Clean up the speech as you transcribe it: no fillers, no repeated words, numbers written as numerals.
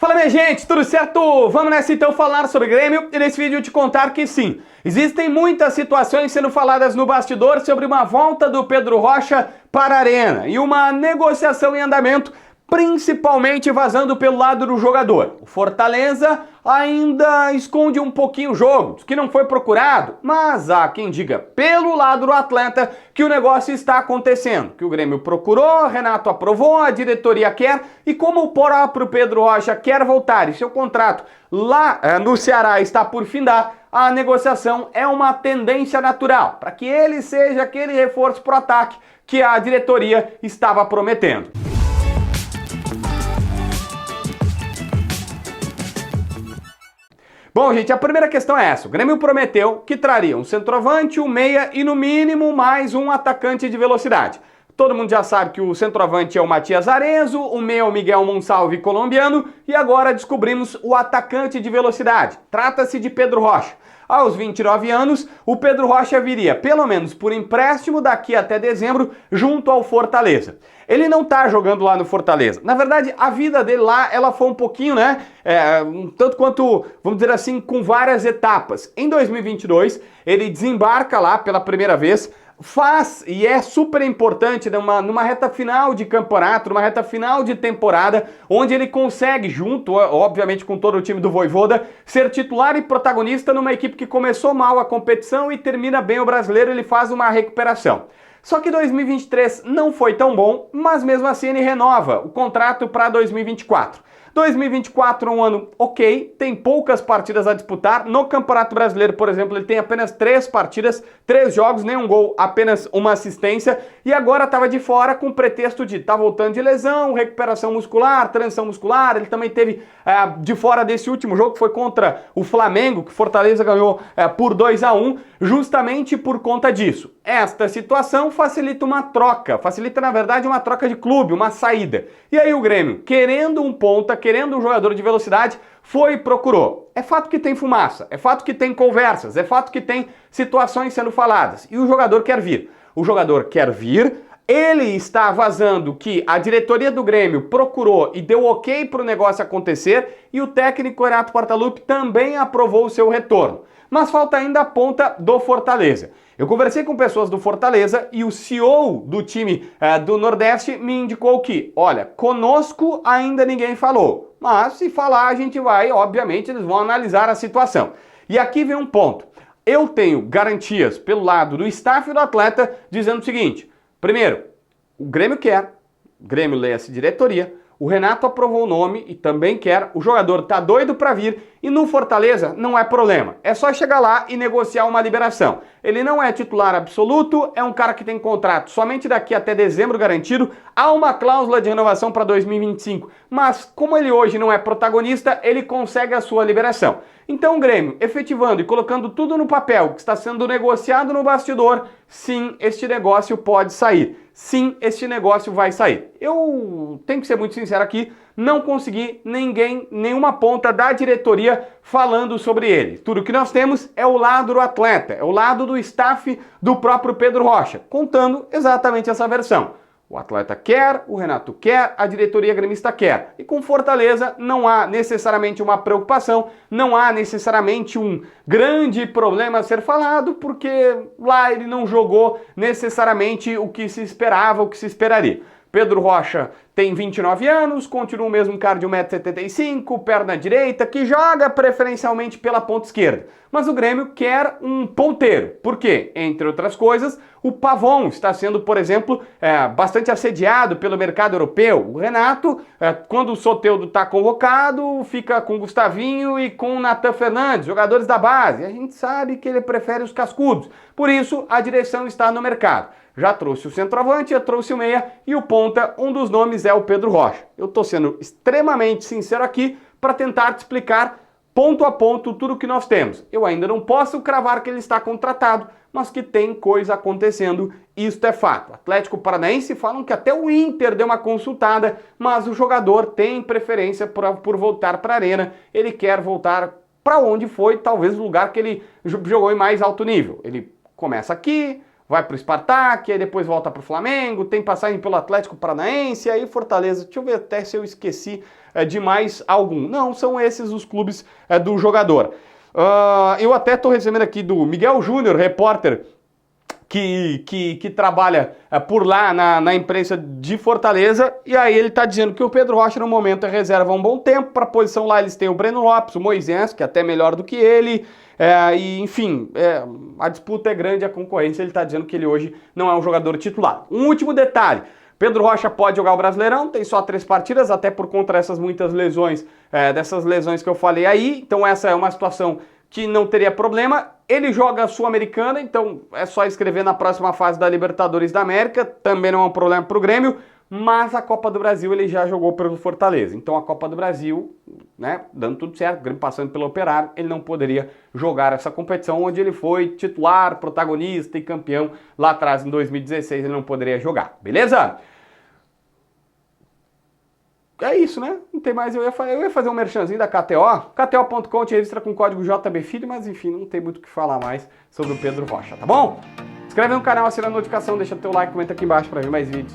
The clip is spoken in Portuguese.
Fala minha gente, tudo certo? Vamos nessa então falar sobre Grêmio e nesse vídeo eu te contar que sim, existem muitas situações sendo faladas no bastidor sobre uma volta do Pedro Rocha para a Arena e uma negociação em andamento, principalmente vazando pelo lado do jogador. O Fortaleza ainda esconde um pouquinho o jogo, diz que não foi procurado, mas há quem diga pelo lado do atleta que o negócio está acontecendo, que o Grêmio procurou, Renato aprovou, a diretoria quer, e como o próprio Pedro Rocha quer voltar e seu contrato lá no Ceará está por findar, a negociação é uma tendência natural para que ele seja aquele reforço para o ataque que a diretoria estava prometendo. Bom, gente, a primeira questão é essa. O Grêmio prometeu que traria um centroavante, um meia e, no mínimo, mais um atacante de velocidade. Todo mundo já sabe que o centroavante é o Matias Arezo, o meia é o Miguel Monsalve, colombiano, e agora descobrimos o atacante de velocidade. Trata-se de Pedro Rocha. Aos 29 anos, o Pedro Rocha viria, pelo menos por empréstimo, daqui até dezembro, junto ao Fortaleza. Ele não tá jogando lá no Fortaleza. Na verdade, a vida dele lá, ela foi um pouquinho, tanto quanto, vamos dizer assim, com várias etapas. Em 2022, ele desembarca lá pela primeira vez, faz, e é super importante, numa reta final de campeonato, numa reta final de temporada, onde ele consegue, junto, obviamente, com todo o time do Vojvoda, ser titular e protagonista numa equipe que começou mal a competição e termina bem o brasileiro, ele faz uma recuperação. Só que 2023 não foi tão bom, mas mesmo assim ele renova o contrato para 2024. 2024 é um ano ok, tem poucas partidas a disputar. No Campeonato Brasileiro, por exemplo, ele tem apenas 3 partidas, 3 jogos, nenhum gol, apenas uma assistência. E agora estava de fora com o pretexto de estar voltando de lesão, recuperação muscular, transição muscular. Ele também teve de fora desse último jogo, que foi contra o Flamengo, que Fortaleza ganhou por 2-1, justamente por conta disso. Esta situação facilita uma troca, facilita na verdade uma troca de clube, uma saída. E aí o Grêmio, querendo um ponta, querendo um jogador de velocidade, foi e procurou. É fato que tem fumaça, é fato que tem conversas, é fato que tem situações sendo faladas. E o jogador quer vir. O jogador quer vir, ele está vazando que a diretoria do Grêmio procurou e deu ok para o negócio acontecer e o técnico Renato Portaluppi também aprovou o seu retorno. Mas falta ainda a ponta do Fortaleza. Eu conversei com pessoas do Fortaleza e o CEO do time do Nordeste me indicou que, olha, conosco ainda ninguém falou, mas se falar a gente vai, obviamente eles vão analisar a situação. E aqui vem um ponto. Eu tenho garantias pelo lado do staff e do atleta dizendo o seguinte: primeiro, o Grêmio quer, o Grêmio lê-se diretoria, o Renato aprovou o nome e também quer, o jogador tá doido para vir e no Fortaleza não é problema. É só chegar lá e negociar uma liberação. Ele não é titular absoluto, é um cara que tem contrato somente daqui até dezembro garantido, há uma cláusula de renovação para 2025, mas como ele hoje não é protagonista, ele consegue a sua liberação. Então o Grêmio, efetivando e colocando tudo no papel que está sendo negociado no bastidor, sim, este negócio pode sair. Sim, este negócio vai sair. Eu tenho que ser muito sincero aqui, não consegui nenhuma ponta da diretoria falando sobre ele. Tudo que nós temos é o lado do atleta, é o lado do staff do próprio Pedro Rocha, contando exatamente essa versão. O atleta quer, o Renato quer, a diretoria gremista quer. E com Fortaleza não há necessariamente uma preocupação, não há necessariamente um grande problema a ser falado, porque lá ele não jogou necessariamente o que se esperava, o que se esperaria. Pedro Rocha tem 29 anos, continua o mesmo cara de 1,75 m, perna direita, que joga preferencialmente pela ponta esquerda. Mas o Grêmio quer um ponteiro. Por quê? Entre outras coisas, o Pavon está sendo, por exemplo, bastante assediado pelo mercado europeu. O Renato, quando o Soteldo está convocado, fica com o Gustavinho e com o Nathan Fernandes, jogadores da base. A gente sabe que ele prefere os cascudos. Por isso, a direção está no mercado. Já trouxe o centroavante, já trouxe o meia e o ponta, um dos nomes é o Pedro Rocha. Eu estou sendo extremamente sincero aqui para tentar te explicar ponto a ponto tudo o que nós temos. Eu ainda não posso cravar que ele está contratado, mas que tem coisa acontecendo, isto é fato. Atlético Paranaense falam que até o Inter deu uma consultada, mas o jogador tem preferência por voltar para a Arena, ele quer voltar para onde foi, talvez o lugar que ele jogou em mais alto nível. Ele começa aqui, vai pro Spartak, aí depois volta pro Flamengo, tem passagem pelo Atlético Paranaense, aí Fortaleza. Deixa eu ver até se eu esqueci de mais algum. Não, são esses os clubes do jogador. Eu até estou recebendo aqui do Miguel Júnior, repórter que trabalha por lá na imprensa de Fortaleza, e aí ele está dizendo que o Pedro Rocha no momento é reserva há um bom tempo. Para a posição lá eles têm o Breno Lopes, o Moisés, que é até melhor do que ele, e enfim, a disputa é grande, a concorrência. Ele está dizendo que ele hoje não é um jogador titular. Um último detalhe: Pedro Rocha pode jogar o Brasileirão, tem só 3 partidas, até por conta dessas muitas lesões, dessas lesões que eu falei aí, então essa é uma situação que não teria problema. Ele joga a Sul-Americana, então é só escrever na próxima fase da Libertadores da América, também não é um problema para o Grêmio, mas a Copa do Brasil ele já jogou pelo Fortaleza. Então a Copa do Brasil, né, dando tudo certo, o Grêmio passando pelo Operário, ele não poderia jogar essa competição onde ele foi titular, protagonista e campeão lá atrás em 2016, ele não poderia jogar, beleza? É isso, né? Não tem mais, eu ia fazer um merchanzinho da KTO. KTO.com te registra com o código JBFilho, mas enfim, não tem muito o que falar mais sobre o Pedro Rocha, tá bom? Inscreve no canal, assina a notificação, deixa teu like, comenta aqui embaixo para ver mais vídeos.